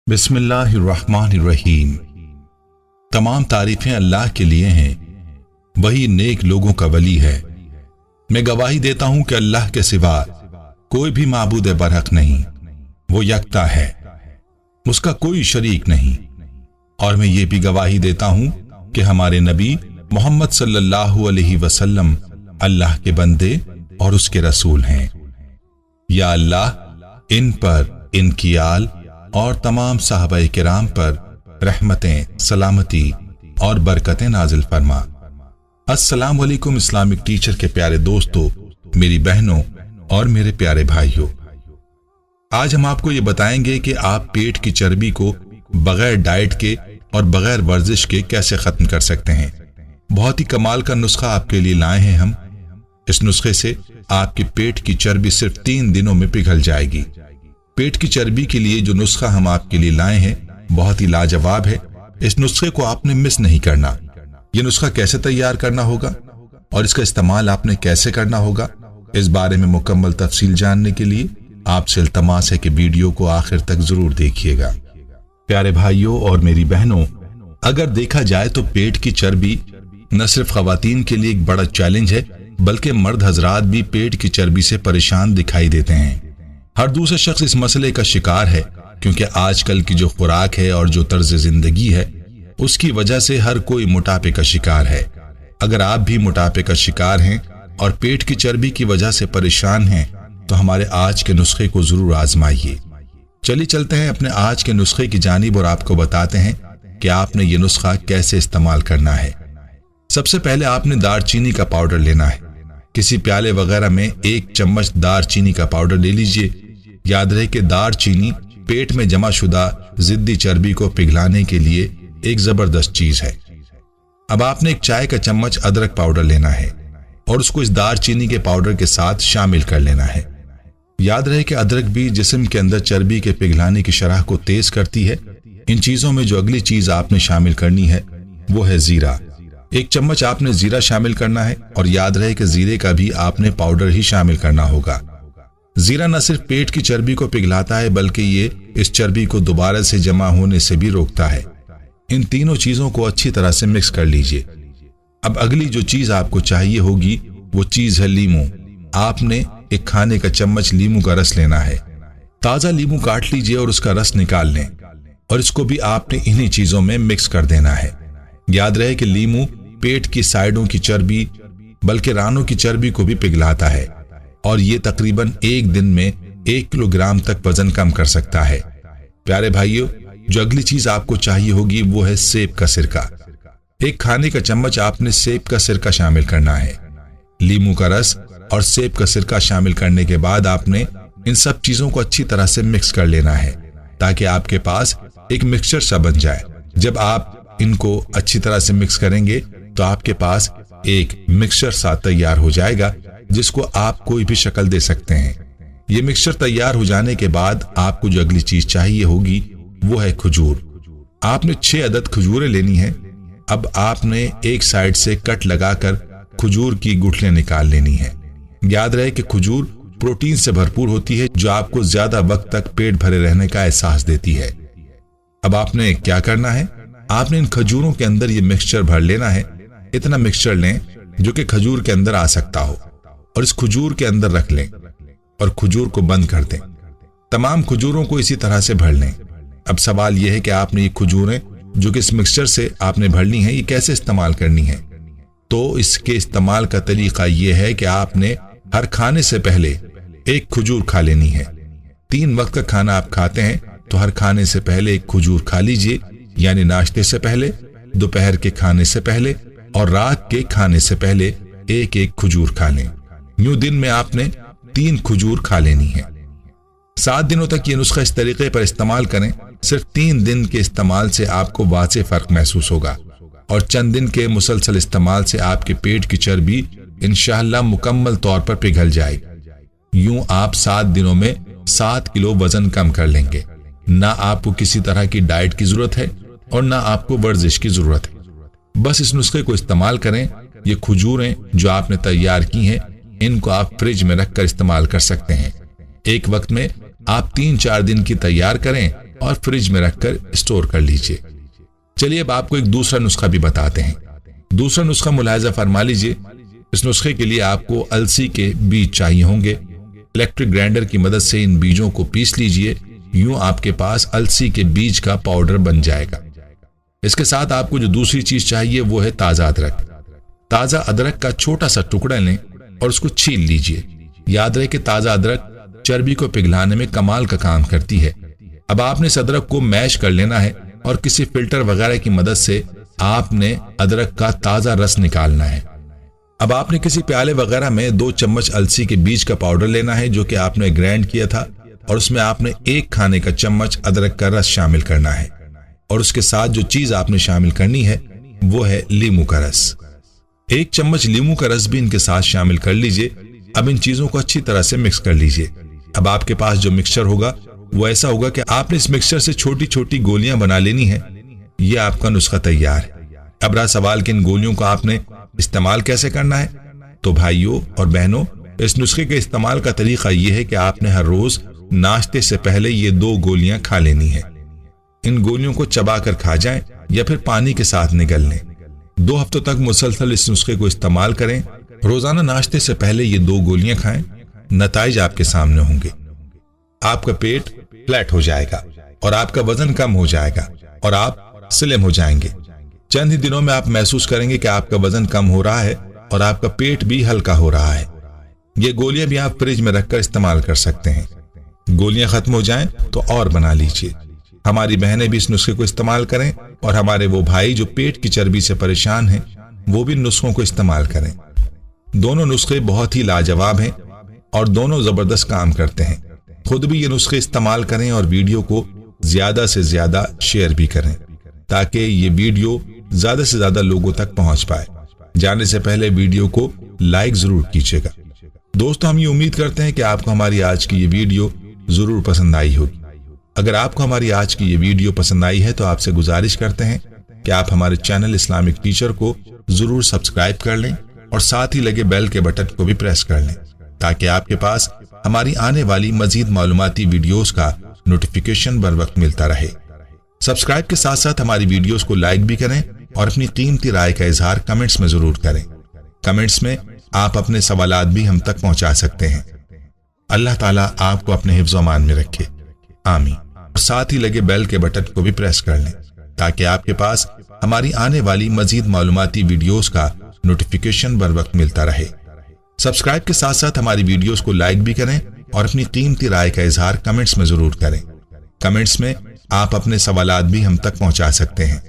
बिस्मिल्लाहिर्रहमानिर्रहीम। तमाम तारीफें अल्लाह के लिए हैं, वही नेक लोगों का वली है। मैं गवाही देता हूं कि अल्लाह के सिवा कोई भी माबूद बरहक नहीं, वो यकता है, उसका कोई शरीक नहीं। और मैं ये भी गवाही देता हूं कि हमारे नबी मोहम्मद सल्लल्लाहु अलैहि वसल्लम अल्लाह के बंदे और उसके रसूल हैं। या अल्लाह इन पर, इनकी आल और तमाम साहबाए किराम पर रहमतें, सलामती और बरकतें नाजिल फरमा। अस्सलाम वालेकुम इस्लामिक टीचर के प्यारे दोस्तों, मेरी बहनों और मेरे प्यारे भाइयों, आज हम आपको ये बताएंगे कि आप पेट की चर्बी को बगैर डाइट के और बगैर वर्जिश के कैसे खत्म कर सकते हैं। बहुत ही कमाल का नुस्खा आपके लिए लाए हैं हम। इस नुस्खे से आपकी पेट की चर्बी सिर्फ 3 दिनों में पिघल जाएगी। पेट की चर्बी के लिए जो नुस्खा हम आपके लिए लाए हैं बहुत ही लाजवाब है। इस नुस्खे को आपने मिस नहीं करना। यह नुस्खा कैसे तैयार करना होगा और इसका इस्तेमाल आपने कैसे करना होगा, इस बारे में मुकम्मल तफसील जानने के लिए आपसे इल्तमास है कि वीडियो को आखिर तक जरूर देखिएगा। प्यारे भाइयों और मेरी बहनों, अगर देखा जाए तो पेट की चर्बी न सिर्फ खवातीन के लिए एक बड़ा चैलेंज है, बल्कि मर्द हजरात भी पेट की चर्बी से परेशान दिखाई देते हैं। हर दूसरा शख्स इस मसले का शिकार है, क्योंकि आजकल की जो खुराक है और जो तर्ज जिंदगी है उसकी वजह से हर कोई मोटापे का शिकार है। अगर आप भी मोटापे का शिकार हैं और पेट की चर्बी की वजह से परेशान हैं तो हमारे आज के नुस्खे को जरूर आजमाइए। चलिए चलते हैं अपने आज के नुस्खे की जानिब और आपको बताते हैं कि आपने ये नुस्खा कैसे इस्तेमाल करना है। सबसे पहले आपने दारचीनी का पाउडर लेना है। किसी प्याले वगैरह में 1 चम्मच दारचीनी का पाउडर ले लीजिए। याद रहे कि दारचीनी पेट में जमा शुदा जिद्दी चर्बी को पिघलाने के लिए एक जबरदस्त चीज है। अब आपने 1 चाय का चम्मच अदरक पाउडर लेना है और उसको इस दारचीनी के पाउडर के साथ शामिल कर लेना है। याद रहे कि अदरक भी जिस्म के अंदर चर्बी के पिघलाने की शरह को तेज करती है। इन चीजों में जो अगली चीज आपने शामिल करनी है वो है जीरा। 1 चम्मच आपने जीरा शामिल करना है और याद रहे कि जीरे का भी आपने पाउडर ही शामिल करना होगा। जीरा न सिर्फ पेट की चर्बी को पिघलाता है, बल्कि ये इस चर्बी को दोबारा से जमा होने से भी रोकता है। इन तीनों चीजों को अच्छी तरह से मिक्स कर लीजिए। अब अगली जो चीज आपको चाहिए होगी वो चीज है लीमू। आपने 1 खाने का चम्मच लीमू का रस लेना है। ताजा लीमू काट लीजिए और उसका रस निकाल लें और इसको भी आपने इन्हीं चीजों में मिक्स कर देना है। याद रहे कि लीमू पेट की साइडों की चर्बी, बल्कि रानों की चर्बी को भी पिघलाता है और ये तकरीबन 1 दिन में 1 किलोग्राम तक वजन कम कर सकता है। प्यारे भाइयों, जो अगली चीज आपको चाहिए होगी वो है सेब का सिरका। 1 खाने का चम्मच आपने सेब का सिरका शामिल करना है। लीमू का रस और सेब का सिरका शामिल करने के बाद आपने इन सब चीजों को अच्छी तरह से मिक्स कर लेना है ताकि आपके पास एक मिक्सचर सा बन जाए। जब आप इनको अच्छी तरह से मिक्स करेंगे तो आपके पास एक मिक्सचर सा तैयार हो जाएगा जिसको आप कोई भी शक्ल दे सकते हैं। ये मिक्सचर तैयार हो जाने के बाद आपको जो अगली चीज चाहिए होगी वो है खजूर। आपने 6 अदद खजूरें लेनी है। अब आपने एक साइड से कट लगाकर खजूर की गुठलियां निकाल लेनी है। याद रहे कि खजूर प्रोटीन से भरपूर होती है जो आपको ज्यादा वक्त तक पेट भरे रहने का एहसास देती है। अब आपने क्या करना है, आपने इन खजूरों के अंदर ये मिक्सचर भर लेना है। इतना मिक्सचर लें जो कि खजूर के अंदर आ सकता हो और इस खजूर के अंदर रख लें और खजूर को बंद कर दें। तमाम खजूरों को इसी तरह से भर लें। अब सवाल यह है कि आपने ये खजूरें जो कि इस मिक्सचर से आपने भरनी है ये कैसे इस्तेमाल करनी है। तो इसके इस्तेमाल का तरीका यह है कि आपने हर खाने से पहले 1 खजूर खा लेनी है। 3 वक्त का खाना आप खाते हैं तो हर खाने से पहले 1 खजूर खा लीजिए, यानी नाश्ते से पहले, दोपहर के खाने से पहले और रात के खाने से पहले 1-1 खजूर खा लें। यूं दिन में आपने 3 खजूर खा लेनी है। 7 दिनों तक ये नुस्खा इस तरीके पर इस्तेमाल करें। सिर्फ 3 दिन के इस्तेमाल से आपको वाज़े फर्क महसूस होगा और चंद दिन के मुसलसल इस्तेमाल से आपके पेट की चर्बी इंशाअल्लाह मुकम्मल तौर पर पिघल जाएगी। यूं आप 7 दिनों में 7 किलो वजन कम कर लेंगे। ना आपको किसी तरह की डाइट की जरूरत है और ना आपको वर्जिश की जरूरत है। बस इस नुस्खे को इस्तेमाल करें। ये खजूरें जो आपने तैयार की हैं इनको आप फ्रिज में रखकर इस्तेमाल कर सकते हैं। एक वक्त में आप 3-4 दिन की तैयार करें और फ्रिज में रखकर स्टोर कर लीजिए। चलिए अब आपको एक दूसरा नुस्खा भी बताते हैं। दूसरा नुस्खा मुलाहिजा फरमा लीजिए। इस नुस्खे के लिए आपको अलसी के बीज चाहिए होंगे। इलेक्ट्रिक ग्राइंडर की मदद से इन बीजों को पीस लीजिए। यूं आपके पास अलसी के बीज का पाउडर बन जाएगा। इसके साथ आपको जो दूसरी चीज चाहिए वो है ताजा अदरक। ताजा अदरक का छोटा सा टुकड़ा लें और उसको छील लीजिए। याद रहे कि ताजा अदरक चर्बी को पिघलाने में कमाल का काम करती है। अब आपने इस अदरक को मैश कर लेना है और किसी फिल्टर वगैरह की मदद से आपने अदरक का ताजा रस निकालना है। अब आपने किसी प्याले वगैरह में 2 चम्मच अलसी के बीज का पाउडर लेना है जो कि आपने ग्राइंड किया था, और उसमें आपने 1 खाने का चम्मच अदरक का रस शामिल करना है। और उसके साथ जो चीज आपने शामिल करनी है वो है लीमू का रस। 1 चम्मच लीमू का रस भी इनके साथ शामिल कर लीजिए। अब इन चीजों को अच्छी तरह से मिक्स कर लीजिए। अब आपके पास जो मिक्सचर होगा वो ऐसा होगा कि आपने इस मिक्सचर से छोटी छोटी गोलियां बना लेनी है। यह आपका नुस्खा तैयार है। अब रहा सवाल कि इन गोलियों को आपने इस्तेमाल कैसे करना है। तो भाइयों और बहनों, इस नुस्खे के इस्तेमाल का तरीका यह है कि आपने हर रोज नाश्ते से पहले ये 2 गोलियां खा लेनी है। इन गोलियों को चबाकर खा जाएं या फिर पानी के साथ निगल लें। 2 हफ्तों तक मुसलसल इस नुस्खे को इस्तेमाल करें। रोजाना नाश्ते से पहले ये 2 गोलियां खाएं। नताइज आपके सामने होंगे। आपका पेट फ्लैट हो जाएगा और आपका वजन कम हो जाएगा और आप स्लिम हो जाएंगे। चंद ही दिनों में आप महसूस करेंगे कि आपका वजन कम हो रहा है और आपका पेट भी हल्का हो रहा है। ये गोलियां भी आप फ्रिज में रखकर इस्तेमाल कर सकते हैं। गोलियां खत्म हो जाएं तो और बना लीजिए। हमारी बहनें भी इस नुस्खे को इस्तेमाल करें और हमारे वो भाई जो पेट की चर्बी से परेशान हैं वो भी नुस्खों को इस्तेमाल करें। दोनों नुस्खे बहुत ही लाजवाब हैं और दोनों जबरदस्त काम करते हैं। खुद भी ये नुस्खे इस्तेमाल करें और वीडियो को ज्यादा से ज्यादा शेयर भी करें ताकि ये वीडियो ज्यादा से ज्यादा लोगों तक पहुंच पाए। जाने से पहले वीडियो को लाइक जरूर कीजिएगा। दोस्तों, हम ये उम्मीद करते हैं कि आपको हमारी आज की ये वीडियो जरूर पसंद आई होगी। अगर आपको हमारी आज की ये वीडियो पसंद आई है तो आपसे गुजारिश करते हैं कि आप हमारे चैनल इस्लामिक टीचर को जरूर सब्सक्राइब कर लें और साथ ही लगे बेल के बटन को भी प्रेस कर लें ताकि आपके पास हमारी आने वाली मजीद मालूमाती वीडियोस का नोटिफिकेशन बर वक्त मिलता रहे। सब्सक्राइब के साथ साथ हमारी वीडियोस को लाइक भी करें और अपनी कीमती राय का इजहार कमेंट्स में जरूर करें। कमेंट्स में आप अपने सवालात भी हम तक पहुंचा सकते हैं। अल्लाह ताला आपको अपने हिफ्ज़ अमान में रखे, आमीन। और साथ ही लगे बेल के बटन को भी प्रेस कर लें ताकि आपके पास हमारी आने वाली मजीद मालूमाती वीडियोस का नोटिफिकेशन बर वक्त मिलता रहे। सब्सक्राइब के साथ साथ हमारी वीडियोस को लाइक भी करें और अपनी कीमती राय का इजहार कमेंट्स में जरूर करें। कमेंट्स में आप अपने सवालात भी हम तक पहुंचा सकते हैं।